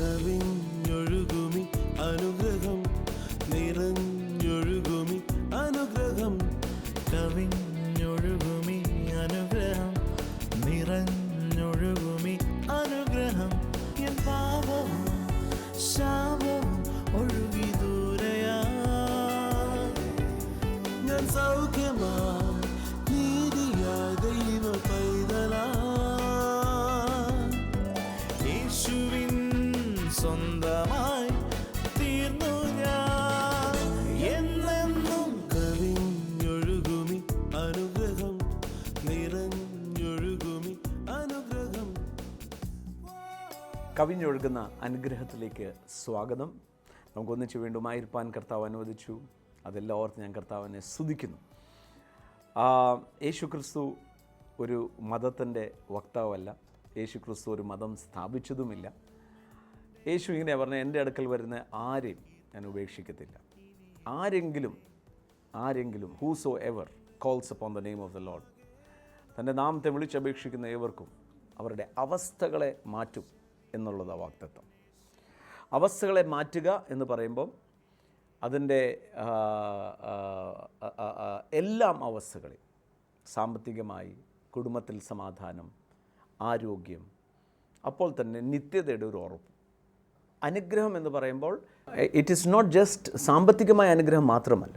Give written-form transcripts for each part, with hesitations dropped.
കവിഞ്ഞൊഴുകുമി അനുഗ്രഹം നിറഞ്ഞൊഴുകുമി അനുഗ്രഹം കവിഞ്ഞൊഴുകുമി അനുഗ്രഹം നിറഞ്ഞൊഴുകുമി അനുഗ്രഹം എൻ പാപവും ശാപവും ഒഴുകി ദൂരയാ ഞാൻ സൗഖ്യമാ നീതിയാ ദൈവ പൈതലാ യേശുവിൻ സ്വന്തമായി തീർന്നു ഞാൻ എന്നെന്നും. കവിഞ്ഞൊഴുകുമി അനുഗ്രഹം നിറഞ്ഞൊഴുകുമി അനുഗ്രഹം. കവിഞ്ഞൊഴുകുന്ന അനുഗ്രഹത്തിലേക്ക് സ്വാഗതം. നമുക്കൊന്നിച്ച് വീണ്ടുമായിരിക്കാൻ കർത്താവ് അനുവദിച്ചു. അതെല്ലാം ഓർത്ത് ഞാൻ കർത്താവിനെ സ്തുതിക്കുന്നു. യേശു ക്രിസ്തു ഒരു മതത്തിൻ്റെ വക്താവല്ല. യേശു ക്രിസ്തു ഒരു മതം സ്ഥാപിച്ചതുമില്ല. യേശു ഇങ്ങനെ പറഞ്ഞ, എൻ്റെ അടുക്കൽ വരുന്ന ആരെയും ഞാൻ ഉപേക്ഷിക്കത്തില്ല. ആരെങ്കിലും whoso ever calls upon the name of the Lord, തൻ്റെ നാമത്തെ വിളിച്ചപേക്ഷിക്കുന്ന ഏവർക്കും അവരുടെ അവസ്ഥകളെ മാറ്റും എന്നുള്ളതാണ് വാഗ്ദത്തം. അവസ്ഥകളെ മാറ്റുക എന്ന് പറയുമ്പം അതിൻ്റെ എല്ലാം അവസ്ഥകളിൽ, സാമ്പത്തികമായി, കുടുംബത്തിൽ സമാധാനം, ആരോഗ്യം, അപ്പോൾ തന്നെ നിത്യതയുടെ ഒരു ഉറപ്പ്. അനുഗ്രഹം എന്ന് പറയുമ്പോൾ ഇറ്റ് ഈസ് നോട്ട് ജസ്റ്റ് സാമ്പത്തികമായ അനുഗ്രഹം മാത്രമല്ല,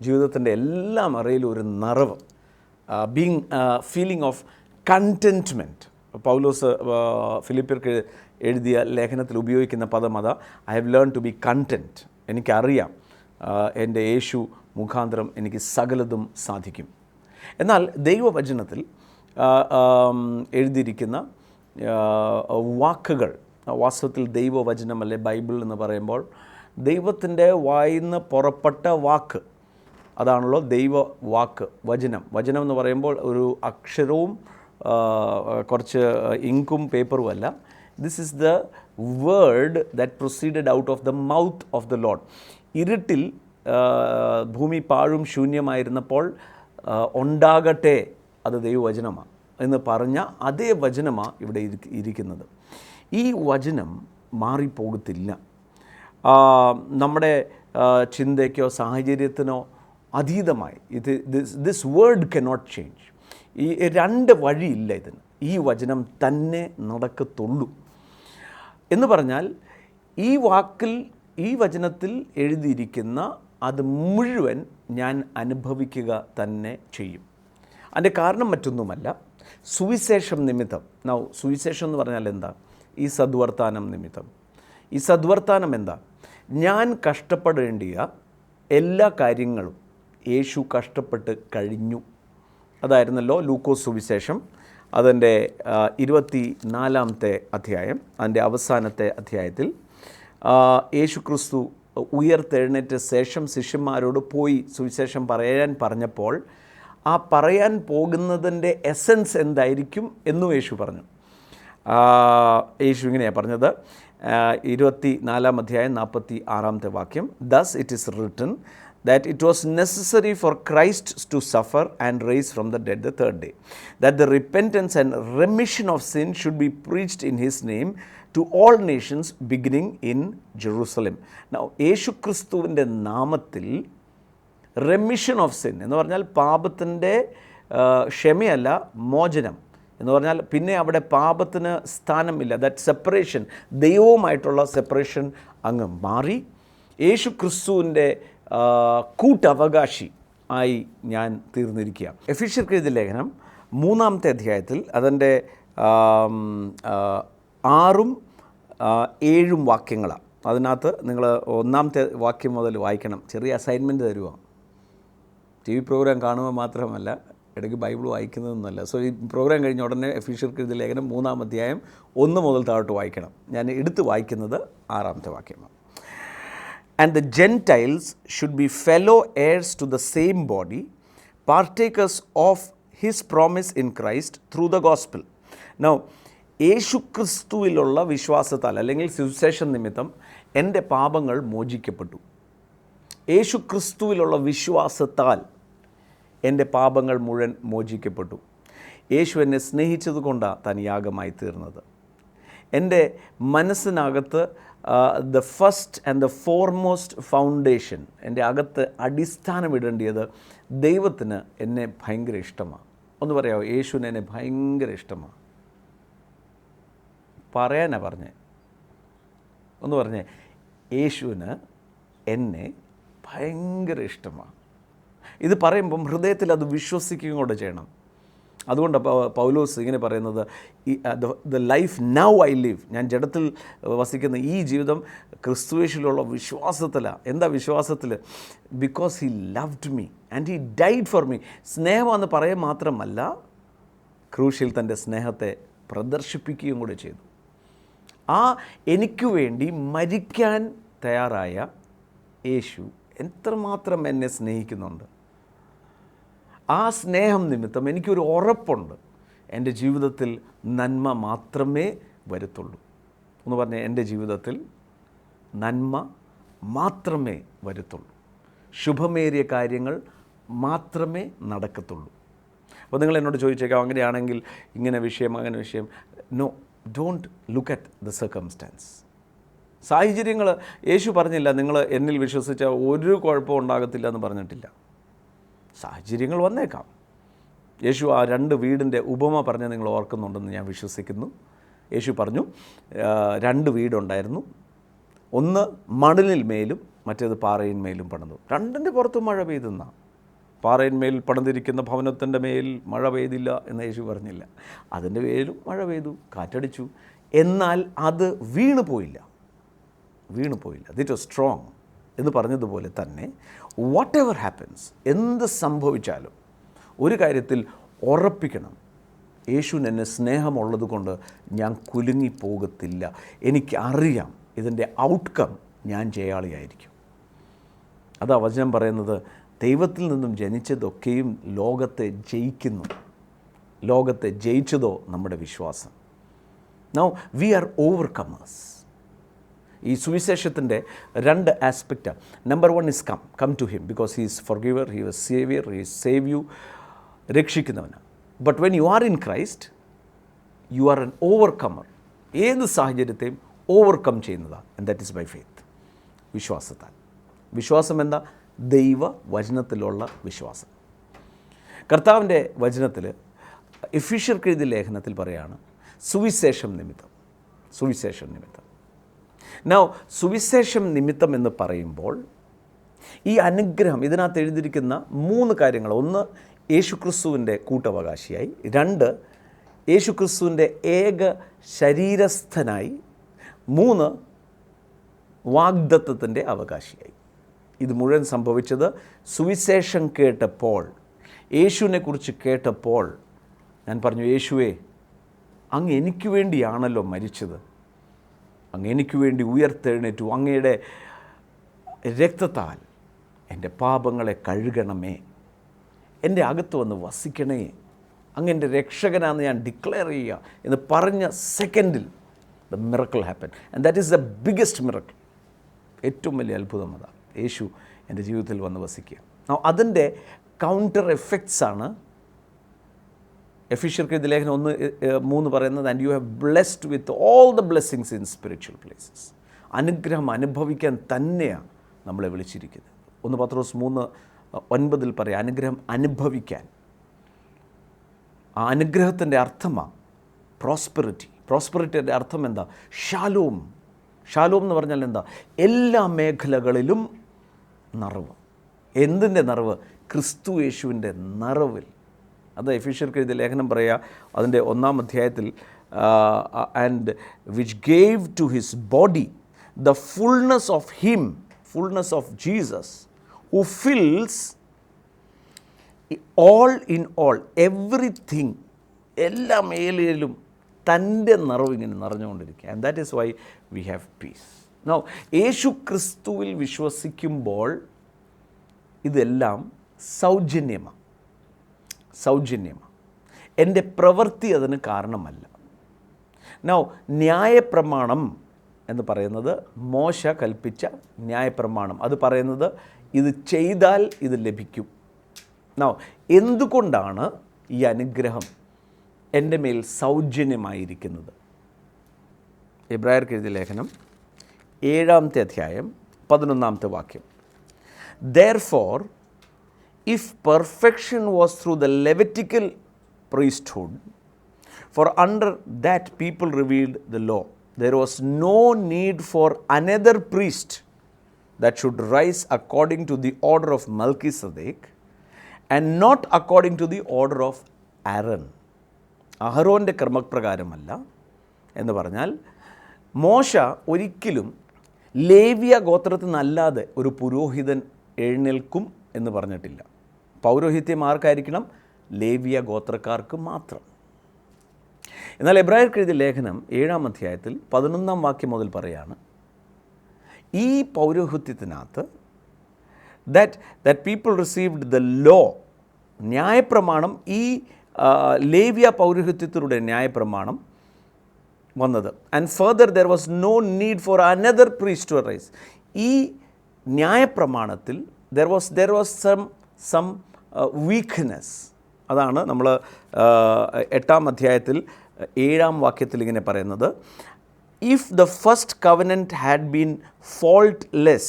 ജീവിതത്തിൻ്റെ എല്ലാ മറയിലും ഒരു നിറവ്, ഫീലിംഗ് ഓഫ് കണ്ടൻറ്റ്മെൻറ്റ്. പൗലോസ് ഫിലിപ്പിയർക്ക് എഴുതിയ ലേഖനത്തിൽ ഉപയോഗിക്കുന്ന പദം അതാ, I have learn to be content. എനിക്കറിയാം എൻ്റെ യേശു മുഖാന്തരം എനിക്ക് സകലതും സാധിക്കും. എന്നാൽ ദൈവവചനത്തിൽ എഴുതിയിരിക്കുന്ന വാക്കുകൾ, വാസ്തവത്തിൽ ദൈവവചനം അല്ലെ ബൈബിൾ എന്ന് പറയുമ്പോൾ ദൈവത്തിൻ്റെ വായിന്ന് പുറപ്പെട്ട വാക്ക്, അതാണല്ലോ ദൈവവാക്ക്, വചനം എന്ന് പറയുമ്പോൾ ഒരു അക്ഷരവും കുറച്ച് ഇങ്കും പേപ്പറും അല്ല. This is the word that proceeded out of the mouth of the Lord. ഇരുട്ടിൽ ഭൂമി പാഴും ശൂന്യമായിരുന്നപ്പോൾ ഉണ്ടാകട്ടെ, അത് ദൈവവചനമാണ് എന്ന് പറഞ്ഞ അതേ വചനമാണ് ഇവിടെ ഇരിക്കുന്നത്. ഈ വചനം മാറിപ്പോകത്തില്ല. നമ്മുടെ ചിന്തയ്ക്കോ സാഹചര്യത്തിനോ അതീതമായി ദിസ് വേർഡ് കനോട്ട് ചേഞ്ച്. ഈ രണ്ട് വഴിയില്ല ഇതിന്. ഈ വചനം തന്നെ നടക്കത്തുള്ളൂ എന്ന് പറഞ്ഞാൽ, ഈ വാക്കിൽ, ഈ വചനത്തിൽ എഴുതിയിരിക്കുന്ന അത് മുഴുവൻ ഞാൻ അനുഭവിക്കുക തന്നെ ചെയ്യും. അതിൻ്റെ കാരണം മറ്റൊന്നുമല്ല, സുവിശേഷം നിമിത്തം. സുവിശേഷം എന്ന് പറഞ്ഞാൽ എന്താ? ഈ സദ്വർത്താനം നിമിത്തം. ഈ സദ്വർത്താനം എന്താ? ഞാൻ കഷ്ടപ്പെടേണ്ടിയ എല്ലാ കാര്യങ്ങളും യേശു കഷ്ടപ്പെട്ട് കഴിഞ്ഞു. അതായിരുന്നല്ലോ ലൂക്കോസ് സുവിശേഷം, അതിൻ്റെ 24-ാമത്തെ അധ്യായം, അതിൻ്റെ അവസാനത്തെ അധ്യായത്തിൽ യേശു ക്രിസ്തു ഉയർത്തെഴുന്നേറ്റ ശേഷം ശിഷ്യന്മാരോട് പോയി സുവിശേഷം പറയാൻ പറഞ്ഞപ്പോൾ ആ പറയാൻ പോകുന്നതിൻ്റെ എസൻസ് എന്തായിരിക്കും എന്നും യേശു പറഞ്ഞു. യേശു ഇങ്ങനെയാണ് പറഞ്ഞത്, 24-ാം അധ്യായം 46-ാമത്തെ വാക്യം. Thus it is written that it was necessary for Christ to suffer and rise from the dead the third day, that the repentance and remission of sin should be preached in his name to all nations beginning in Jerusalem. Now, യേശു ക്രിസ്തുവിൻ്റെ നാമത്തിൽ remission of sin എന്ന് പറഞ്ഞാൽ പാപത്തിൻ്റെ ക്ഷമയല്ല, മോചനം എന്ന് പറഞ്ഞാൽ പിന്നെ അവിടെ പാപത്തിന് സ്ഥാനമില്ല. ദാറ്റ് സെപ്പറേഷൻ, ദൈവവുമായിട്ടുള്ള സെപ്പറേഷൻ അങ്ങ് മാറി യേശു ക്രിസ്തുവിൻ്റെ കൂട്ടവകാശി ആയി ഞാൻ തീർന്നിരിക്കുക. എഫീഷ്യർക്ക് എഴുതിയ ലേഖനം 3-ാമത്തെ അധ്യായത്തിൽ അതിൻ്റെ 6-ഉം 7-ഉം വാക്യങ്ങളാണ്. അതിനകത്ത് നിങ്ങൾ 1-ാമത്തെ വാക്യം മുതൽ വായിക്കണം. ചെറിയ അസൈൻമെൻറ്റ് തരുക. TV പ്രോഗ്രാം കാണുമ്പോൾ മാത്രമല്ല, ഇടയ്ക്ക് ബൈബിൾ വായിക്കുന്നതൊന്നുമല്ല. സോ ഈ പ്രോഗ്രാം കഴിഞ്ഞ ഉടനെ എഫീഷ്യർക്ക് എഴുതിയ ലേഖനം 3-ാം അധ്യായം 1 മുതൽ താഴോട്ട് വായിക്കണം. ഞാൻ എടുത്ത് വായിക്കുന്നത് 6-ാമത്തെ വാക്യമാണ്. And the Gentiles should be fellow heirs to the same body, partakers of his promise in Christ through the gospel. Now, യേശു ക്രിസ്തുവിലുള്ള വിശ്വാസത്താൽ അല്ലെങ്കിൽ സുവിശേഷം നിമിത്തം എൻ്റെ പാപങ്ങൾ മോചിക്കപ്പെട്ടു. യേശു ക്രിസ്തുവിലുള്ള വിശ്വാസത്താൽ എൻ്റെ പാപങ്ങൾ മുഴുവൻ മോചിക്കപ്പെട്ടു. യേശു എന്നെ സ്നേഹിച്ചതുകൊണ്ടാണ് താൻ യാഗമായി തീർന്നത്. എൻ്റെ മനസ്സിനകത്ത് the first and the foremost foundation, എൻ്റെ അകത്ത് അടിസ്ഥാനമിടേണ്ടത് ദൈവത്തിന് എന്നെ ഭയങ്കര ഇഷ്ടമാണ്. ഒന്ന് പറയാമോ, യേശുവിന് എന്നെ ഭയങ്കര ഇഷ്ടമാണ്? പറയാനാ പറഞ്ഞേ, ഒന്ന് പറഞ്ഞേ, യേശുവിന് എന്നെ ഭയങ്കര ഇഷ്ടമാണ്. ഇത് പറയുമ്പം ഹൃദയത്തിൽ അത് വിശ്വസിക്കുകയും കൂടെ ചെയ്യണം. അതുകൊണ്ട് പൗലോസ് ഇങ്ങനെ പറയുന്നത്, the life now I live, ഞാൻ ജഡത്തിൽ വസിക്കുന്ന ഈ ജീവിതം ക്രിസ്തുയേശുവിലുള്ള വിശ്വാസത്തിലാണ്. എന്താ വിശ്വാസത്തിൽ? Because he loved me and he died for me. സ്നേഹമെന്ന് പറയാൻ മാത്രമല്ല, ക്രൂശിൽ തൻ്റെ സ്നേഹത്തെ പ്രദർശിപ്പിക്കുകയും കൂടെ ചെയ്തു. ആ എനിക്ക് വേണ്ടി മരിക്കാൻ തയ്യാറായ യേശു എത്രമാത്രം എന്നെ സ്നേഹിക്കുന്നുണ്ട്. ആ സ്നേഹം നിമിത്തം എനിക്കൊരു ഉറപ്പുണ്ട്, എൻ്റെ ജീവിതത്തിൽ നന്മ മാത്രമേ വരുത്തുള്ളൂ. എന്ന് പറഞ്ഞാൽ എൻ്റെ ജീവിതത്തിൽ നന്മ മാത്രമേ വരുത്തുള്ളൂ, ശുഭമേറിയ കാര്യങ്ങൾ മാത്രമേ നടക്കത്തുള്ളൂ. അപ്പോൾ നിങ്ങൾ എന്നോട് ചോദിച്ചേക്കാം, അങ്ങനെയാണെങ്കിൽ ഇങ്ങനെ വിഷയം അങ്ങനെ വിഷയം. No, don't look at the circumstance. സാഹചര്യങ്ങൾ യേശു പറഞ്ഞില്ല നിങ്ങൾ എന്നിൽ വിശ്വസിച്ചാൽ ഒരു കുഴപ്പവും ഉണ്ടാകത്തില്ല എന്ന് പറഞ്ഞിട്ടില്ല. സാഹചര്യങ്ങൾ വന്നേക്കാം. യേശു ആ 2 വീടിൻ്റെ ഉപമ പറഞ്ഞ് നിങ്ങൾ ഓർക്കുന്നുണ്ടെന്ന് ഞാൻ വിശ്വസിക്കുന്നു. യേശു പറഞ്ഞു 2 വീടുണ്ടായിരുന്നു, ഒന്ന് മണലിൽ മേലും മറ്റേത് പാറയിന്മേലും പണിതു. 2ൻ്റെ പുറത്തും മഴ പെയ്തെന്നാ. പാറയിന്മേൽ പണിതിരിക്കുന്ന ഭവനത്തിൻ്റെ മേൽ മഴ പെയ്തില്ല എന്ന് യേശു പറഞ്ഞില്ല. അതിൻ്റെ മേലും മഴ പെയ്തു, കാറ്റടിച്ചു, എന്നാൽ അത് വീണുപോയില്ല. ദിറ്റ് വാസ് സ്ട്രോങ് എന്ന് പറഞ്ഞതുപോലെ തന്നെ വാട്ട് എവർ ഹാപ്പൻസ്, എന്ത് സംഭവിച്ചാലും ഒരു കാര്യത്തിൽ ഉറപ്പിക്കണം, യേശുവിന് എന്നെ സ്നേഹമുള്ളത് കൊണ്ട് ഞാൻ കുലുങ്ങിപ്പോകത്തില്ല. എനിക്കറിയാം ഇതിൻ്റെ ഔട്ട്കം ഞാൻ ജയാളിയായിരിക്കും. അതാ വചനം പറയുന്നത്, ദൈവത്തിൽ നിന്നും ജനിച്ചതൊക്കെയും ലോകത്തെ ജയിക്കുന്നു. ലോകത്തെ ജയിച്ചതോ നമ്മുടെ വിശ്വാസം. Now we are overcomers. ഈ സുവിശേഷത്തിൻ്റെ 2 ആസ്പെക്റ്റാണ്. Number 1 is come to him because he is forgiver, he is saviour, he is save you, രക്ഷിക്കുന്നവനാണ്. But when you are in Christ you are an overcomer. ഏത് സാഹചര്യത്തെയും ഓവർകം ചെയ്യുന്നതാണ്. And that is by faith, വിശ്വാസത്താൽ. വിശ്വാസം എന്താ? ദൈവ വചനത്തിലുള്ള വിശ്വാസം. കർത്താവിൻ്റെ വചനത്തിൽ എഫീഷ്യർക്ക് എഴുതിയ ലേഖനത്തിൽ പറയുകയാണ്, സുവിശേഷം നിമിത്തം. നൗ സുവിശേഷം നിമിത്തം എന്ന് പറയുമ്പോൾ ഈ അനുഗ്രഹം, ഇതിനകത്ത് എഴുതിയിരിക്കുന്ന 3 കാര്യങ്ങൾ. 1, യേശുക്രിസ്തുവിൻ്റെ കൂട്ടവകാശിയായി. 2, യേശുക്രിസ്തുവിൻ്റെ ഏക ശരീരസ്ഥനായി. 3, വാഗ്ദത്തത്തിൻ്റെ അവകാശിയായി. ഇത് മുഴുവൻ സംഭവിച്ചത് സുവിശേഷം കേട്ടപ്പോൾ, യേശുവിനെക്കുറിച്ച് കേട്ടപ്പോൾ ഞാൻ പറഞ്ഞു, യേശുവേ, അങ്ങ് എനിക്ക് വേണ്ടിയാണല്ലോ മരിച്ചത്, അങ്ങ് എനിക്ക് വേണ്ടി ഉയർത്തെഴുന്നേറ്റു, അങ്ങയുടെ രക്തത്താൽ എൻ്റെ പാപങ്ങളെ കഴുകണമേ, എൻ്റെ അകത്ത് വന്ന് വസിക്കണേ, അങ്ങ് എൻ്റെ രക്ഷകനാണെന്ന് ഞാൻ ഡിക്ലെയർ ചെയ്യുക എന്ന് പറഞ്ഞ സെക്കൻഡിൽ the miracle happen. And that is the biggest miracle. ഏറ്റവും വലിയ അത്ഭുതം അതാണ്, യേശു എൻ്റെ ജീവിതത്തിൽ വന്ന് വസിക്കുക. അതിൻ്റെ കൗണ്ടർ എഫക്ട്സാണ് എഫീഷ്യർക്ക് എഴുതിയ ലേഖനം 1:3 പറയുന്നത്, and you have blessed with all the blessings in spiritual places. അനുഗ്രഹം അനുഭവിക്കാൻ തന്നെയാണ് നമ്മളെ വിളിച്ചിരിക്കുന്നത്. 1 പത്രോസ് 3:9 പറയാം, അനുഗ്രഹം അനുഭവിക്കാൻ. ആ അനുഗ്രഹത്തിൻ്റെ അർത്ഥമാണ് പ്രോസ്പെറിറ്റി. പ്രോസ്പെറിറ്റിയുടെ അർത്ഥം എന്താ? ഷാലോം. ഷാലോം എന്ന് പറഞ്ഞാൽ എന്താ? എല്ലാ മേഖലകളിലും നിറവ്. എന്തിൻ്റെ നിറവ്? ക്രിസ്തു യേശുവിൻ്റെ നിറവിൽ. അത് എഫീഷ്യർക്ക് എഴുതിയ ലേഖനം പറയുക, അതിൻ്റെ 1-ാം അധ്യായത്തിൽ, and which gave to his body the fullness of him, fullness of Jesus, who fills all in all, everything, എല്ലാ മേഖലയിലും തൻ്റെ നിറവ് ഇങ്ങനെ നിറഞ്ഞുകൊണ്ടിരിക്കുക. And that is why we have peace. Now Yeshu ക്രിസ്തുവിൽ വിശ്വസിക്കുമ്പോൾ ഇതെല്ലാം സൗജന്യമാണ്. എൻ്റെ പ്രവൃത്തി അതിന് കാരണമല്ല. നൗ ന്യായപ്രമാണം എന്ന് പറയുന്നത് മോശ കൽപ്പിച്ച ന്യായപ്രമാണം. അത് പറയുന്നത് ഇത് ചെയ്താൽ ഇത് ലഭിക്കും. നൗ എന്തുകൊണ്ടാണ് ഈ അനുഗ്രഹം എൻ്റെ മേൽ സൗജന്യമായിരിക്കുന്നത്? എബ്രായർക്ക് എഴുതിയ ലേഖനം 7-ാമത്തെ അധ്യായം 11-ാമത്തെ വാക്യം. Therefore, if perfection was through the Levitical priesthood, for under that people revealed the law, there was no need for another priest that should rise according to the order of Melchizedek and not according to the order of Aaron. അഹരോൻ്റെ ക്രമപ്രകാരമല്ല എന്ന് പറഞ്ഞാൽ മോശ ഒരിക്കലും ലേവ്യ ഗോത്രത്തിൽ നിന്നല്ലാതെ ഒരു പുരോഹിതൻ എഴുന്നേൽക്കും എന്ന് പറഞ്ഞിട്ടില്ല. പൗരോഹിത്യം ആർക്കായിരിക്കണം? ലേവ്യ ഗോത്രക്കാർക്ക് മാത്രം. എന്നാൽ എബ്രായർക്ക് എഴുതിയ ലേഖനം 7-ാം അധ്യായത്തിൽ 11-ാം വാക്യം മുതൽ പറയാണ്, ഈ പൗരോഹിത്യത്തിനകത്ത് that people received the law, ന്യായപ്രമാണം, ഈ ലേവ്യ പൗരോഹിത്യത്തിലൂടെ ന്യായപ്രമാണം വന്നത്. And further there was no need for another priest to arise. ഈ ന്യായപ്രമാണത്തിൽ ദർ വാസ് സം വീക്ക്നെസ്. അതാണ് നമ്മൾ 8-ാം അധ്യായത്തിൽ 7-ാം വാക്യത്തിൽ ഇങ്ങനെ പറയുന്നത്, if the first covenant had been faultless,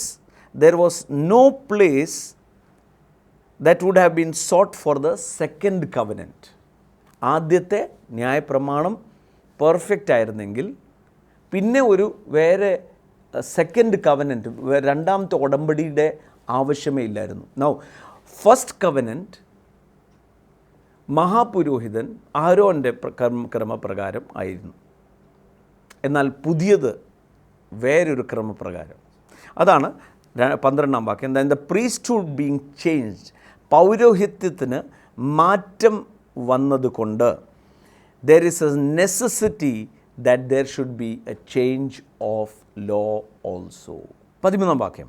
there was no place that would have been sought for the second covenant. ആദ്യത്തെ ന്യായപ്രമാണം പെർഫെക്റ്റ് ആയിരുന്നെങ്കിൽ പിന്നെ ഒരു വേറെ സെക്കൻഡ് കവനൻറ്റ്, രണ്ടാമത്തെ ഉടമ്പടിയുടെ ആവശ്യമേ ഇല്ലായിരുന്നു. നൗ ഫസ്റ്റ് കവനൻറ്റ് മഹാപുരോഹിതൻ ആരോൻ്റെ ക്രമപ്രകാരം ആയിരുന്നു. എന്നാൽ പുതിയത് വേറൊരു ക്രമപ്രകാരം. അതാണ് 12-ാം വാക്യം. ദ പ്രീസ്റ്റ്ഹുഡ് ബീങ് ചേഞ്ച്ഡ്, പൗരോഹിത്യത്തിന് മാറ്റം വന്നതുകൊണ്ട് there is a necessity that there should be a change of law also. 13-ാം വാക്യം.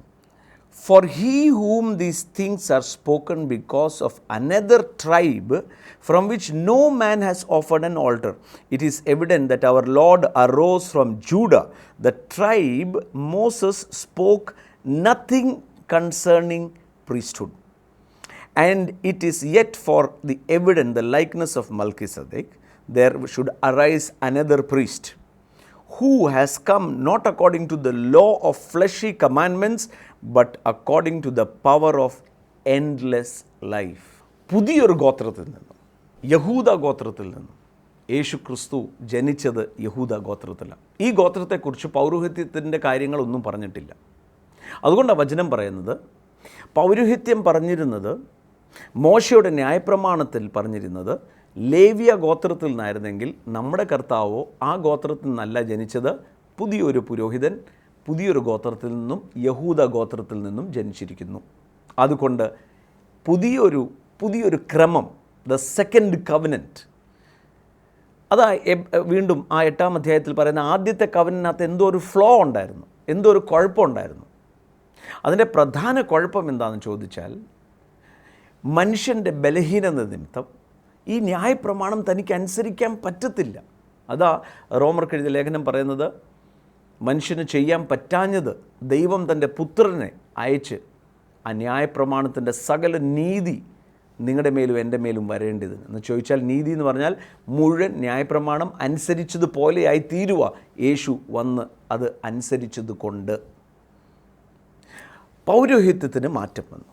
For he whom these things are spoken because of another tribe from which no man has offered an altar, it is evident that our Lord arose from Judah, the tribe Moses spoke nothing concerning priesthood. And it is yet for the evident the likeness of Melchizedek, there should arise another priest who has come not according to the law of fleshy commandments but according to the power of endless life. പുതിയൊരു ഗോത്രത്തിൽ നിന്നും, യഹൂദ ഗോത്രത്തിൽ നിന്നും, യേശു ക്രിസ്തു ജനിച്ചത് യഹൂദ ഗോത്രത്തിലാണ്. ഈ ഗോത്രത്തെക്കുറിച്ച് പൗരോഹിത്യത്തിൻ്റെ കാര്യങ്ങളൊന്നും പറഞ്ഞിട്ടില്ല. അതുകൊണ്ടാണ് വചനം പറയുന്നത്, പൗരോഹിത്യം പറഞ്ഞിരുന്നത്, മോശയുടെ ന്യായപ്രമാണത്തിൽ പറഞ്ഞിരുന്നത് ലേവ്യ ഗോത്രത്തിൽ നിന്നായിരുന്നെങ്കിൽ നമ്മുടെ കർത്താവോ ആ ഗോത്രത്തിൽ നിന്നല്ല ജനിച്ചത്, പുതിയൊരു പുരോഹിതൻ പുതിയൊരു ഗോത്രത്തിൽ നിന്നും, യഹൂദ ഗോത്രത്തിൽ നിന്നും ജനിച്ചിരിക്കുന്നു. അതുകൊണ്ട് പുതിയൊരു ക്രമം, ദ സെക്കൻഡ് കവനൻറ്റ്, അതാ വീണ്ടും ആ 8-ാം അധ്യായത്തിൽ പറയുന്ന ആദ്യത്തെ കവനനകത്ത് എന്തോ ഒരു ഫ്ലോ ഉണ്ടായിരുന്നു, എന്തോ ഒരു കുഴപ്പമുണ്ടായിരുന്നു. അതിൻ്റെ പ്രധാന കുഴപ്പം എന്താണെന്ന് ചോദിച്ചാൽ, മനുഷ്യൻ്റെ ബലഹീനത നിമിത്തം ഈ ന്യായപ്രമാണം തനിക്ക് അനുസരിക്കാൻ പറ്റത്തില്ല. അതാ റോമർക്ക് എഴുതിയ ലേഖനം പറയുന്നത്, മനുഷ്യന് ചെയ്യാൻ പറ്റാഞ്ഞത് ദൈവം തൻ്റെ പുത്രനെ അയച്ച് ആ ന്യായപ്രമാണത്തിൻ്റെ സകല നീതി നിങ്ങളുടെ മേലും എൻ്റെ മേലും വരേണ്ടതിന് എന്ന് ചോദിച്ചാൽ, നീതി എന്ന് പറഞ്ഞാൽ മുഴുവൻ ന്യായപ്രമാണം അനുസരിച്ചതുപോലെയായി തീരുക യേശു വന്ന് അത് അനുസരിച്ചത് കൊണ്ട്. പൗരോഹിത്യത്തിന് മാറ്റം വന്നു,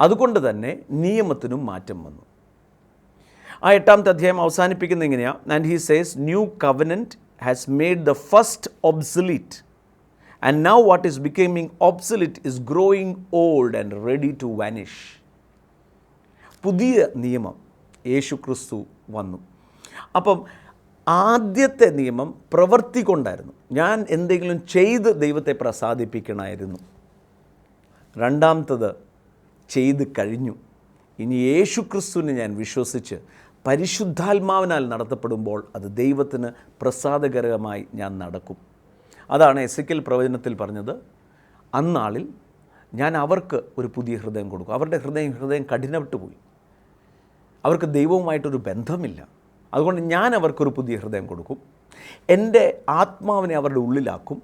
അതുകൊണ്ട് തന്നെ നിയമത്തിനും മാറ്റം വന്നു. ആ 8-ാമത്തെ അധ്യായം അവസാനിപ്പിക്കുന്നത് ഇങ്ങനെയാണ്. And he says, new covenant has made the first obsolete and now what is becoming obsolete is growing old and ready to vanish. പുതിയ നിയമം യേശു ക്രിസ്തു വന്നു. അപ്പം ആദ്യത്തെ നിയമം പ്രവൃത്തി കൊണ്ടായിരുന്നു, ഞാൻ എന്തെങ്കിലും ചെയ്ത് ദൈവത്തെ പ്രസാദിപ്പിക്കണമായിരുന്നു. രണ്ടാമത്തത് ചെയ്ത് കഴിഞ്ഞു. ഇനി യേശു ക്രിസ്തുവിനെ ഞാൻ വിശ്വസിച്ച് പരിശുദ്ധാത്മാവിനാൽ നടത്തപ്പെടുമ്പോൾ അത് ദൈവത്തിന് പ്രസാദകരമായി ഞാൻ നടക്കും. അതാണ് എസെക്കിയേൽ പ്രവചനത്തിൽ പറഞ്ഞത്, അന്നാളിൽ ഞാൻ അവർക്ക് ഒരു പുതിയ ഹൃദയം കൊടുക്കും. അവരുടെ ഹൃദയം കഠിനപ്പെട്ടു പോയി, അവർക്ക് ദൈവവുമായിട്ടൊരു ബന്ധമില്ല. അതുകൊണ്ട് ഞാൻ അവർക്കൊരു പുതിയ ഹൃദയം കൊടുക്കും, എൻ്റെ ആത്മാവിനെ അവരുടെ ഉള്ളിലാക്കും,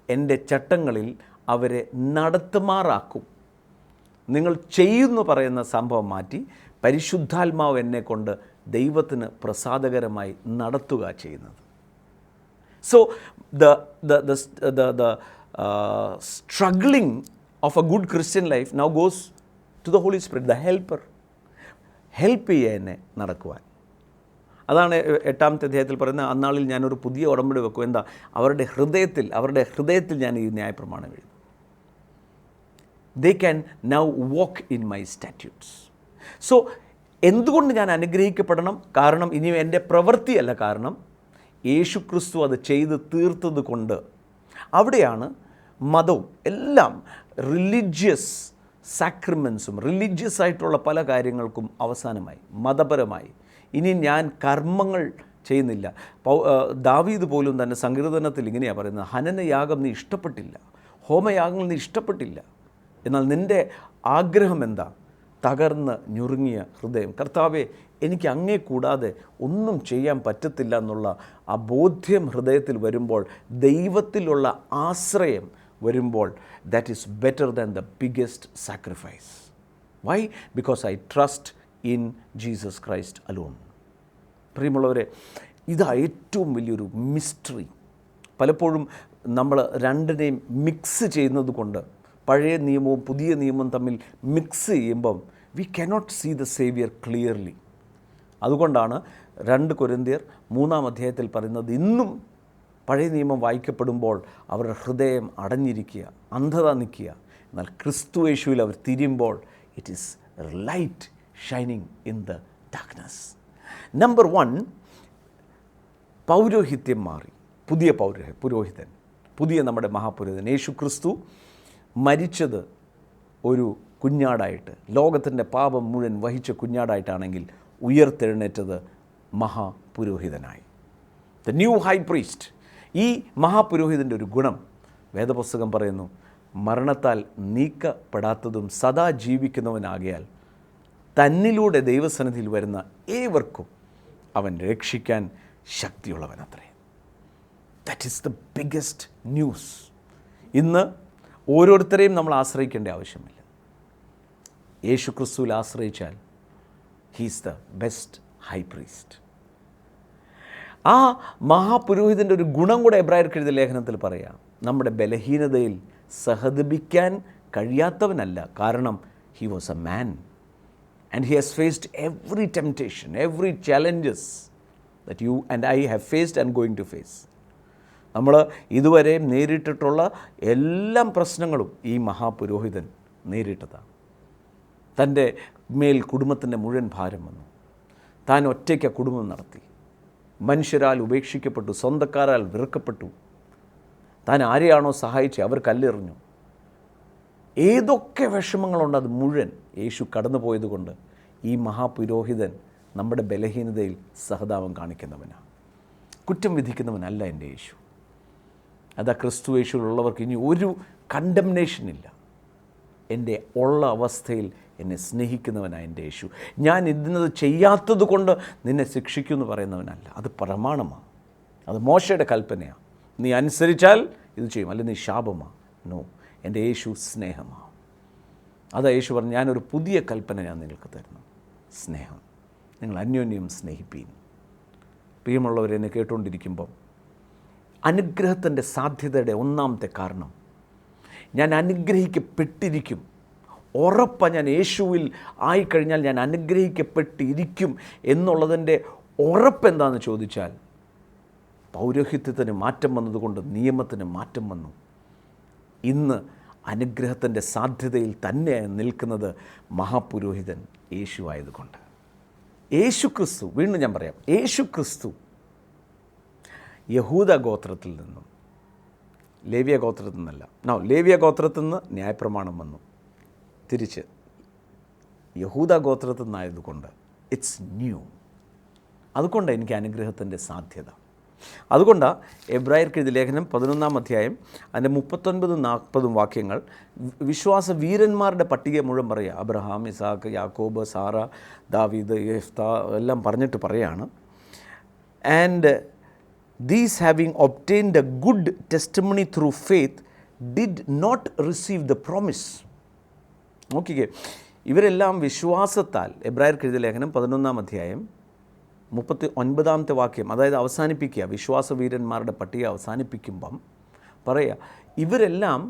എൻ്റെ ചട്ടങ്ങളിൽ അവരെ നടത്തുമാറാക്കും. നിങ്ങൾ ചെയ്യുന്നു പറയുന്ന സംഭവം മാറ്റി പരിശുദ്ധാത്മാവ് എന്നെ കൊണ്ട് ദൈവത്തിന് പ്രസാദകരമായി നടത്തുക ചെയ്യുന്നത്. So the struggling of a good Christian life now goes to the Holy Spirit, the helper. Help ചെയ്യുക എന്നെ നടക്കുവാൻ. അതാണ് 8-ാമത്തെ അധ്യായത്തിൽ പറയുന്നത്, അന്നാളിൽ ഞാനൊരു പുതിയ ഉടമ്പടി വെക്കും. എന്താ? അവരുടെ ഹൃദയത്തിൽ ഞാൻ ഈ ന്യായപ്രമാണം എഴുതും. They can now walk in my statutes. So എന്തുകൊണ്ട് ഞാൻ അനുഗ്രഹിക്കപ്പെടണം? കാരണം ഇനി എൻ്റെ പ്രവൃത്തിയല്ല, കാരണം യേശു ക്രിസ്തു അത് ചെയ്ത് തീർത്തത് കൊണ്ട്. അവിടെയാണ് മതവും എല്ലാം റിലീജിയസ് സാക്രമെൻസും റിലീജിയസ് ആയിട്ടുള്ള പല കാര്യങ്ങൾക്കും അവസാനമായി, മതപരമായി. ഇനി ഞാൻ കർമ്മങ്ങൾ ചെയ്യുന്നില്ല. ദാവീദ് പോലും തന്നെ സങ്കീർത്തനത്തിൽ ഇങ്ങനെയാണ് പറയുന്നത്, ഹനനയാഗം നീ ഇഷ്ടപ്പെട്ടില്ല, ഹോമയാഗങ്ങൾ നീ ഇഷ്ടപ്പെട്ടില്ല, എന്നാൽ നിൻ്റെ ആഗ്രഹം എന്താ? തകർന്ന് ഞുറുങ്ങിയ ഹൃദയം. കർത്താവേ, എനിക്ക് അങ്ങേ കൂടാതെ ഒന്നും ചെയ്യാൻ പറ്റത്തില്ല എന്നുള്ള ആ ബോധ്യം ഹൃദയത്തിൽ വരുമ്പോൾ, ദൈവത്തിലുള്ള ആശ്രയം വരുമ്പോൾ, that is better than the biggest sacrifice. Why? Because I trust in Jesus Christ alone. പ്രിയമുള്ളവരെ, ഇതാ ഏറ്റവും വലിയൊരു മിസ്റ്ററി. പലപ്പോഴും നമ്മൾ രണ്ടിനെയും മിക്സ് ചെയ്യുന്നത് കൊണ്ട്, പഴയ നിയമവും പുതിയ നിയമവും തമ്മിൽ മിക്സ് ചെയ്യുമ്പം we cannot see the saviour clearly. അതുകൊണ്ടാണ് 2 കൊരിന്ത്യർ 3-ാം അധ്യായത്തിൽ പറയുന്നത്, ഇന്നും പഴയ നിയമം വായിക്കപ്പെടുമ്പോൾ അവരുടെ ഹൃദയം അടഞ്ഞിരിക്കുക, അന്ധത നിൽക്കുക. എന്നാൽ ക്രിസ്തു യേശുവിൽ അവർ തിരിയുമ്പോൾ it is light shining in the darkness. Number 1, പൗരോഹിത്യം മാറി. പുതിയ പുരോഹിതൻ, പുതിയ നമ്മുടെ മഹാപുരോഹിതൻ യേശു ക്രിസ്തു മരിച്ചത് ഒരു കുഞ്ഞാടായിട്ട്, ലോകത്തിൻ്റെ പാപം മുഴുവൻ വഹിച്ച കുഞ്ഞാടായിട്ടാണെങ്കിൽ ഉയർത്തെഴുന്നേറ്റത് മഹാപുരോഹിതനായി. The new high priest. ഈ മഹാപുരോഹിതൻ്റെ ഒരു ഗുണം വേദപുസ്തകം പറയുന്നു, മരണത്താൽ നീക്കപ്പെടാത്തതും സദാ ജീവിക്കുന്നവനാകയാൽ തന്നിലൂടെ ദൈവസന്നിധിയിൽ വരുന്ന ഏവർക്കും അവൻ രക്ഷിക്കാൻ ശക്തിയുള്ളവനത്രേ. That is the biggest news. ഇന്ന് ഓരോരുത്തരെയും നമ്മൾ ആശ്രയിക്കേണ്ട ആവശ്യമില്ല. യേശു ക്രിസ്തുവിൽ ആശ്രയിച്ചാൽ he's the best high priest. ആ മഹാപുരോഹിതൻ്റെ ഒരു ഗുണം കൂടെ എബ്രായർക്ക് എഴുതിയ ലേഖനത്തിൽ പറയാം, നമ്മുടെ ബലഹീനതയിൽ സഹതപിക്കാൻ കഴിയാത്തവനല്ല, കാരണം he was a man and he has faced every temptation, every challenges that you and I have faced and going to face. നമ്മൾ ഇതുവരെ നേരിട്ടിട്ടുള്ള എല്ലാ പ്രശ്നങ്ങളും ഈ മഹാപുരോഹിതൻ നേരിട്ടതാണ്. തൻ്റെ മേൽ കുടുംബത്തിൻ്റെ മുഴുവൻ ഭാരം വന്നു. താൻ ഒറ്റയ്ക്ക് കുടുംബം നടത്തി. മനുഷ്യരാൽ ഉപേക്ഷിക്കപ്പെട്ടു, സ്വന്തക്കാരാൽ വെറുക്കപ്പെട്ടു. താൻ ആരെയാണോ സഹായിച്ചത് അവർ കല്ലെറിഞ്ഞു. ഏതൊക്കെ വിഷമങ്ങളുണ്ട് അത് മുഴുവൻ യേശു കടന്നു പോയതുകൊണ്ട് ഈ മഹാപുരോഹിതൻ നമ്മുടെ ബലഹീനതയിൽ സഹതാപം കാണിക്കുന്നവനാണ്, കുറ്റം വിധിക്കുന്നവനല്ല എൻ്റെ യേശു. അതാ ക്രിസ്തു യേശുവിലുള്ളവർക്ക് ഇനി ഒരു കണ്ടംനേഷനില്ല. എൻ്റെ ഉള്ള അവസ്ഥയിൽ എന്നെ സ്നേഹിക്കുന്നവനാണ് എൻ്റെ യേശു. ഞാൻ ഇന്നത് ചെയ്യാത്തത് കൊണ്ട് നിന്നെ ശിക്ഷിക്കുമെന്ന് പറയുന്നവനല്ല. അത് പ്രമാണമാണ്, അത് മോശയുടെ കൽപ്പനയാണ്. നീ അനുസരിച്ചാൽ ഇത് ചെയ്യും, അല്ലെങ്കിൽ നീ ശാപമാണ്. നോ, എൻ്റെ യേശു സ്നേഹമാണ്. അതാ യേശു പറഞ്ഞു, ഞാനൊരു പുതിയ കൽപ്പന ഞാൻ നിങ്ങൾക്ക് തരുന്നു, സ്നേഹം. നിങ്ങൾ അന്യോന്യം സ്നേഹിപ്പീൻ. പ്രിയമുള്ളവരെന്നെ കേട്ടുകൊണ്ടിരിക്കുമ്പം അനുഗ്രഹത്തിൻ്റെ സാധ്യതയുടെ ഒന്നാമത്തെ കാരണം, ഞാൻ അനുഗ്രഹിക്കപ്പെട്ടിരിക്കും, ഉറപ്പാണ്. ഞാൻ യേശുവിൽ ആയിക്കഴിഞ്ഞാൽ ഞാൻ അനുഗ്രഹിക്കപ്പെട്ടിരിക്കും എന്നുള്ളതിൻ്റെ ഉറപ്പെന്താണെന്ന് ചോദിച്ചാൽ, പൗരോഹിത്യത്തിന് മാറ്റം വന്നതുകൊണ്ട് നിയമത്തിന് മാറ്റം വന്നു. ഇന്ന് അനുഗ്രഹത്തിൻ്റെ സാധ്യതയിൽ തന്നെ നിൽക്കുന്നത് മഹാപുരോഹിതൻ യേശു ആയതുകൊണ്ട്. യേശു ക്രിസ്തു, വീണ്ടും ഞാൻ പറയാം, യേശു ക്രിസ്തു യഹൂദ ഗോത്രത്തിൽ നിന്നും, ലേവ്യ ഗോത്രത്തിൽ നിന്നല്ല. ലേവ്യ ഗോത്രത്തിൽ നിന്ന് ന്യായപ്രമാണം വന്നു, തിരിച്ച് യഹൂദ ഗോത്രത്തിൽ നിന്നായതുകൊണ്ട് ഇറ്റ്സ് ന്യൂ. അതുകൊണ്ടാണ് എനിക്ക് അനുഗ്രഹത്തിൻ്റെ സാധ്യത. അതുകൊണ്ടാണ് എബ്രായർക്ക് എഴുതിയ ലേഖനം 11-ാം അധ്യായം അതിൻ്റെ 39-40 വാക്യങ്ങൾ വിശ്വാസ വീരന്മാരുടെ പട്ടിക മുഴുവൻ പറയുക. അബ്രഹാം, ഇസാക്ക്, യാക്കോബ്, സാറ, ദാവീദ്, യെഫ്ത എല്ലാം പറഞ്ഞിട്ട് പറയാണ്. And these having obtained a good testimony through faith did not receive the promise. നോക്കിക്കേ, ഇവരെല്ലാം വിശ്വാസത്താൽ, എബ്രായർക്ക് എഴുതിയ ലേഖനം 11-ാം അധ്യായം 39-ാമത്തെ വാക്യം, അതായത് അവസാനിപ്പിക്കുക, വിശ്വാസവീരന്മാരുടെ പട്ടിക അവസാനിപ്പിക്കുമ്പം പറയുക, ഇവരെല്ലാം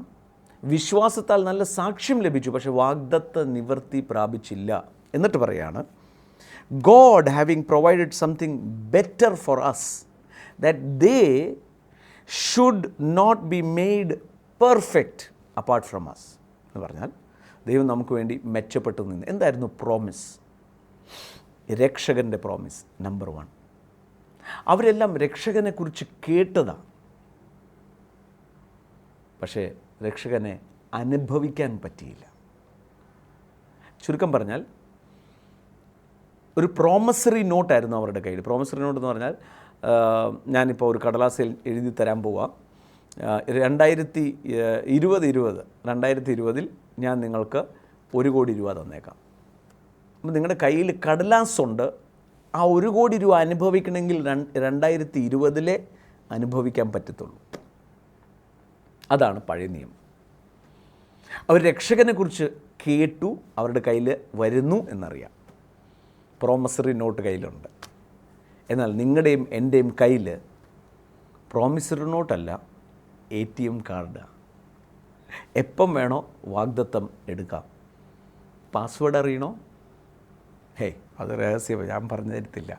വിശ്വാസത്താൽ നല്ല സാക്ഷ്യം ലഭിച്ചു, പക്ഷേ വാഗ്ദത്ത നിവർത്തി പ്രാപിച്ചില്ല. എന്നിട്ട് പറയാണ്, God having provided something better for us, that they should not be made perfect apart from us. എന്ന് പറഞ്ഞാൽ ദൈവം നമുക്ക് വേണ്ടി മെച്ചപ്പെട്ടു നിന്ന്. എന്തായിരുന്നു പ്രോമിസ്? രക്ഷകൻ്റെ പ്രോമിസ്. നമ്പർ 1, അവരെല്ലാം രക്ഷകനെക്കുറിച്ച് കേട്ടതാണ്, പക്ഷേ രക്ഷകനെ അനുഭവിക്കാൻ പറ്റിയില്ല. ചുരുക്കം പറഞ്ഞാൽ ഒരു പ്രോമിസറി നോട്ടായിരുന്നു അവരുടെ കയ്യിൽ. പ്രോമിസറി നോട്ട് എന്ന് പറഞ്ഞാൽ, ഞാനിപ്പോൾ ഒരു കടലാസിൽ എഴുതി തരാൻ പോവാം, 2020 ഞാൻ നിങ്ങൾക്ക് 1 കോടി രൂപ തന്നേക്കാം. അപ്പം നിങ്ങളുടെ കയ്യിൽ കടലാസുണ്ട്. ആ 1 കോടി രൂപ അനുഭവിക്കണമെങ്കിൽ 2020 അനുഭവിക്കാൻ പറ്റത്തുള്ളൂ. അതാണ് പഴയ നിയമം. അവർ രക്ഷകനെക്കുറിച്ച് കേട്ടു, അവരുടെ കയ്യിൽ വരുന്നു എന്നറിയാം, പ്രോമിസറി നോട്ട് കയ്യിലുണ്ട്. എന്നാൽ നിങ്ങളുടെയും എൻ്റെയും കയ്യിൽ പ്രോമിസറി നോട്ടല്ല, ATM കാർഡാണ്. എപ്പം വേണോ വാഗ്ദത്തം എടുക്കാം. പാസ്വേഡ് അറിയണോ? അത് രഹസ്യം, ഞാൻ പറഞ്ഞു തരത്തില്ല.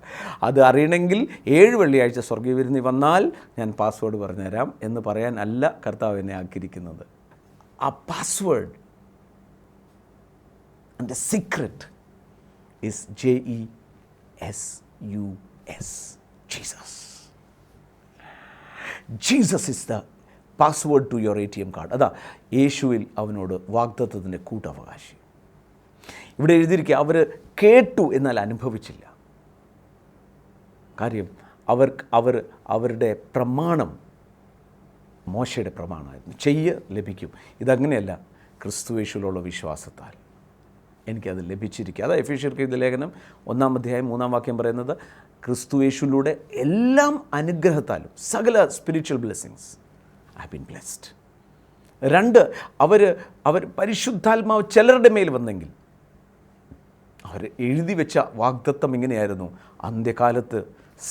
അത് അറിയണമെങ്കിൽ 7 വെള്ളിയാഴ്ച സ്വർഗീയ വിരുന്നിൽ വന്നാൽ ഞാൻ പാസ്വേഡ് പറഞ്ഞുതരാം എന്ന് പറയാൻ അല്ല കർത്താവ് എന്നെ ആക്കിയിരിക്കുന്നത്. ആ password and the secret is JESUS, Jesus. Jesus is the password to your ATM card. അതാ യേശുവിൽ അവനോട് വാഗ്ദത്തത്തിൻ്റെ കൂട്ടവകാശി. ഇവിടെ എഴുതിയിരിക്കുക, അവർ കേട്ടു എന്നാൽ അനുഭവിച്ചില്ല. കാര്യം അവരുടെ പ്രമാണം മോശയുടെ പ്രമാണമായിരുന്നു. ലഭിക്കും. ഇതങ്ങനെയല്ല, ക്രിസ്തുയേശുവിലുള്ള വിശ്വാസത്താൽ എനിക്കത് ലഭിച്ചിരിക്കുക. അതാ എഫേസ്യർക്ക് എഴുതിയ ലേഖനം 1-ാം അധ്യായം 3-ാം വാക്യം പറയുന്നത്, ക്രിസ്തുയേശുവിലൂടെ എല്ലാം അനുഗ്രഹത്താലും സകല spiritual blessings I have been blessed. 2, അവർ പരിശുദ്ധാത്മാവ് ചിലരുടെ മേൽ വന്നെങ്കിൽ അവർ എഴുതി വെച്ച വാഗ്ദത്തം ഇങ്ങനെയായിരുന്നു, അന്ത്യകാലത്ത്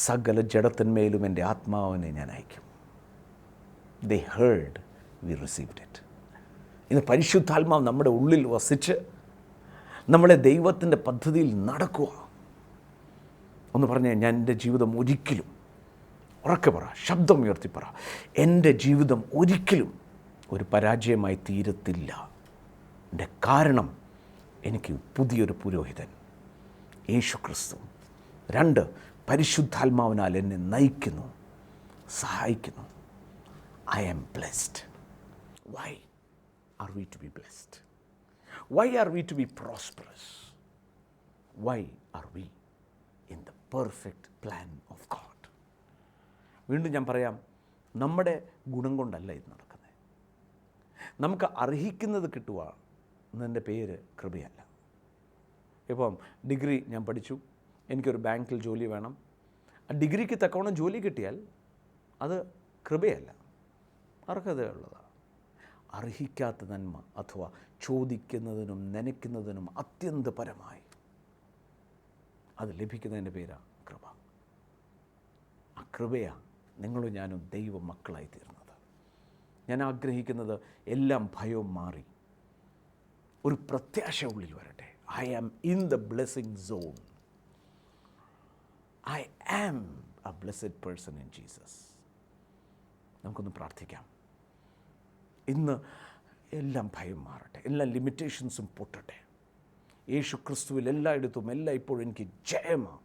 സകല ജഡത്തിന്മേലും എൻ്റെ ആത്മാവിനെ ഞാൻ അയക്കും. They heard, we received it. ഇന്ന് പരിശുദ്ധാത്മാവ് നമ്മുടെ ഉള്ളിൽ വസിച്ച് നമ്മളെ ദൈവത്തിൻ്റെ പദ്ധതിയിൽ നടക്കുക. ഒന്ന് പറഞ്ഞേ, ഞാൻ എൻ്റെ ജീവിതം ഒരിക്കലും, ഉറക്കെ പറ, ശബ്ദം ഉയർത്തി പറ, എൻ്റെ ജീവിതം ഒരിക്കലും ഒരു പരാജയമായി തീരത്തില്ല. എൻ്റെ കാരണം എനിക്ക് പുതിയൊരു പുരോഹിതൻ യേശു ക്രിസ്തു. 2, പരിശുദ്ധാത്മാവിനാൽ എന്നെ നയിക്കുന്നു, സഹായിക്കുന്നു. I am blessed. Why are we to be blessed? Why are we to be prosperous? Why are we in the perfect plan of God? വീണ്ടും ഞാൻ പറയാം, നമ്മുടെ ഗുണം കൊണ്ടല്ല ഇത് നടക്കുന്നത്. നമുക്ക് അർഹിക്കുന്നത് കിട്ടുക എന്നതിൻ്റെ പേര് കൃപയല്ല. ഇപ്പം ഡിഗ്രി ഞാൻ പഠിച്ചു, എനിക്കൊരു ബാങ്കിൽ ജോലി വേണം. ആ ഡിഗ്രിക്ക് തക്കവണ്ണം ജോലി കിട്ടിയാൽ അത് കൃപയല്ല, അർഹതയുള്ളതാണ്. അർഹിക്കാത്ത നന്മ അഥവാ ചോദിക്കുന്നതിനും നനയ്ക്കുന്നതിനും അത്യന്തപരമായി അത് ലഭിക്കുന്നതിൻ്റെ പേരാണ് കൃപ. ആ കൃപയാണ് നിങ്ങളും ഞാനും ദൈവ മക്കളായി തീർന്നത്. ഞാൻ ആഗ്രഹിക്കുന്നത് എല്ലാം ഭയവും മാറി ഒരു പ്രത്യാശ ഉള്ളിൽ വരട്ടെ. I am in the blessing zone. I am a blessed person in Jesus. നമുക്കൊന്ന് പ്രാർത്ഥിക്കാം. ഇന്ന് എല്ലാം ഭയം മാറട്ടെ, എല്ലാ ലിമിറ്റേഷൻസും പൊട്ടട്ടെ. യേശു ക്രിസ്തുവിൽ എല്ലായിടത്തും ഇപ്പോഴും എനിക്ക് ജയമാണ്.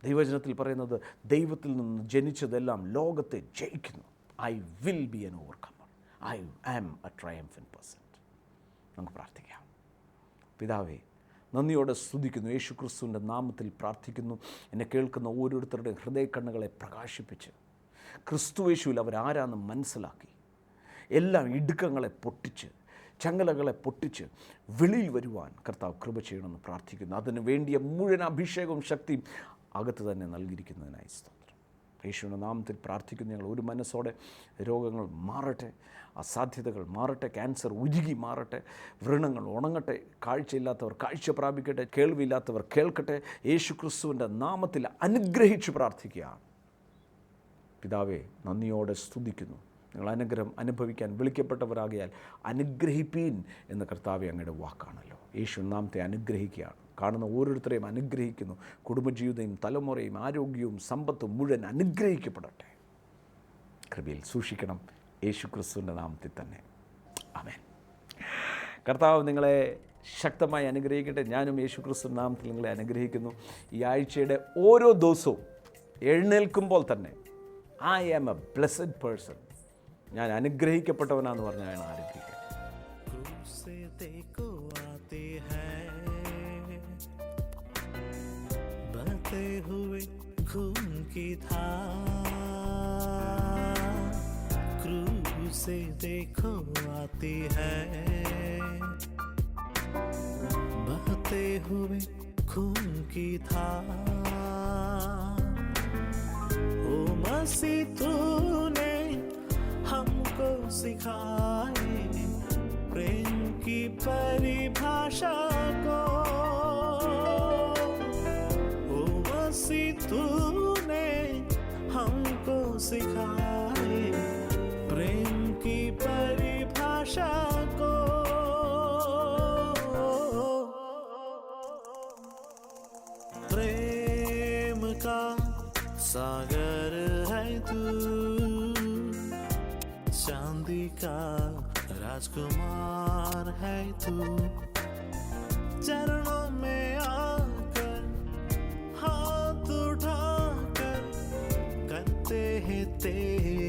ദൈവവചനത്തിൽ പറയുന്നത്, ദൈവത്തിൽ നിന്ന് ജനിച്ചതെല്ലാം ലോകത്തെ ജയിക്കുന്നു. I will be an overcomer. I am a triumphant person. നമുക്ക് പ്രാർത്ഥിക്കാം. പിതാവേ, നന്ദിയോടെ സ്തുതിക്കുന്നു. യേശു ക്രിസ്തുവിൻ്റെ നാമത്തിൽ പ്രാർത്ഥിക്കുന്നു. എന്നെ കേൾക്കുന്ന ഓരോരുത്തരുടെ ഹൃദയക്കണ്ണുകളെ പ്രകാശിപ്പിച്ച് ക്രിസ്തുയേശുവിൽ അവരാരാന്ന് മനസ്സിലാക്കി എല്ലാ ഇടുക്കങ്ങളെ പൊട്ടിച്ച്, ചങ്ങലകളെ പൊട്ടിച്ച് വെളിയിൽ വരുവാൻ കർത്താവ് കൃപ ചെയ്യണമെന്ന് പ്രാർത്ഥിക്കുന്നു. അതിന് വേണ്ടിയ മുഴുവൻ അഭിഷേകവും ശക്തിയും അകത്ത് തന്നെ നൽകിയിരിക്കുന്നതിനായി സ്തോത്രം. യേശുവിൻ്റെ നാമത്തിൽ പ്രാർത്ഥിക്കുന്നു. ഞങ്ങൾ ഒരു മനസ്സോടെ രോഗങ്ങൾ മാറട്ടെ, അസാധ്യതകൾ മാറട്ടെ, ക്യാൻസർ ഉരുകി മാറട്ടെ, വ്രണങ്ങൾ ഉണങ്ങട്ടെ, കാഴ്ചയില്ലാത്തവർ കാഴ്ച പ്രാപിക്കട്ടെ, കേൾവിയില്ലാത്തവർ കേൾക്കട്ടെ. യേശു ക്രിസ്തുവിൻ്റെ നാമത്തിൽ അനുഗ്രഹിച്ച് പ്രാർത്ഥിക്കുകയാണ്. പിതാവേ, നന്ദിയോടെ സ്തുതിക്കുന്നു. നിങ്ങൾ അനുഗ്രഹം അനുഭവിക്കാൻ വിളിക്കപ്പെട്ടവരാകിയാൽ അനുഗ്രഹിപ്പീൻ എന്ന കർത്താവെ അങ്ങയുടെ വാക്കാണല്ലോ. യേശു നാമത്തെ അനുഗ്രഹിക്കുകയാണ്. കാണുന്ന ഓരോരുത്തരെയും അനുഗ്രഹിക്കുന്നു. കുടുംബജീവിതവും തലമുറയും ആരോഗ്യവും സമ്പത്തും മുഴുവൻ അനുഗ്രഹിക്കപ്പെടട്ടെ. കൃപയിൽ സൂക്ഷിക്കണം. യേശു ക്രിസ്തുവിൻ്റെ നാമത്തിൽ തന്നെ. ആമേൻ. കർത്താവ് നിങ്ങളെ ശക്തമായി അനുഗ്രഹിക്കട്ടെ. ഞാനും യേശു ക്രിസ്തുവിൻ്റെ നാമത്തിൽ നിങ്ങളെ അനുഗ്രഹിക്കുന്നു. ഈ ആഴ്ചയുടെ ഓരോ ദിവസവും എഴുന്നേൽക്കുമ്പോൾ തന്നെ I am a blessed person, ഞാൻ അനുഗ്രഹിക്കപ്പെട്ടവനാന്ന് പറഞ്ഞാണ് ആരംഭിക്കുക. क्रूस से देखो आते हैं बहते हुए खून की धार, क्रूस से देखो आती है बहते हुए खून की धार। ओ मसीह तूने हमको सिखाए प्रेम की परिभाषा को, ओ मसीह तूने हमको सिखाए प्रेम की परिभाषा को। प्रेम का सागर है तू, चांदी का राजकुमार है तू, चरणों में आकर हाथ उठाकर करते हैं तेरे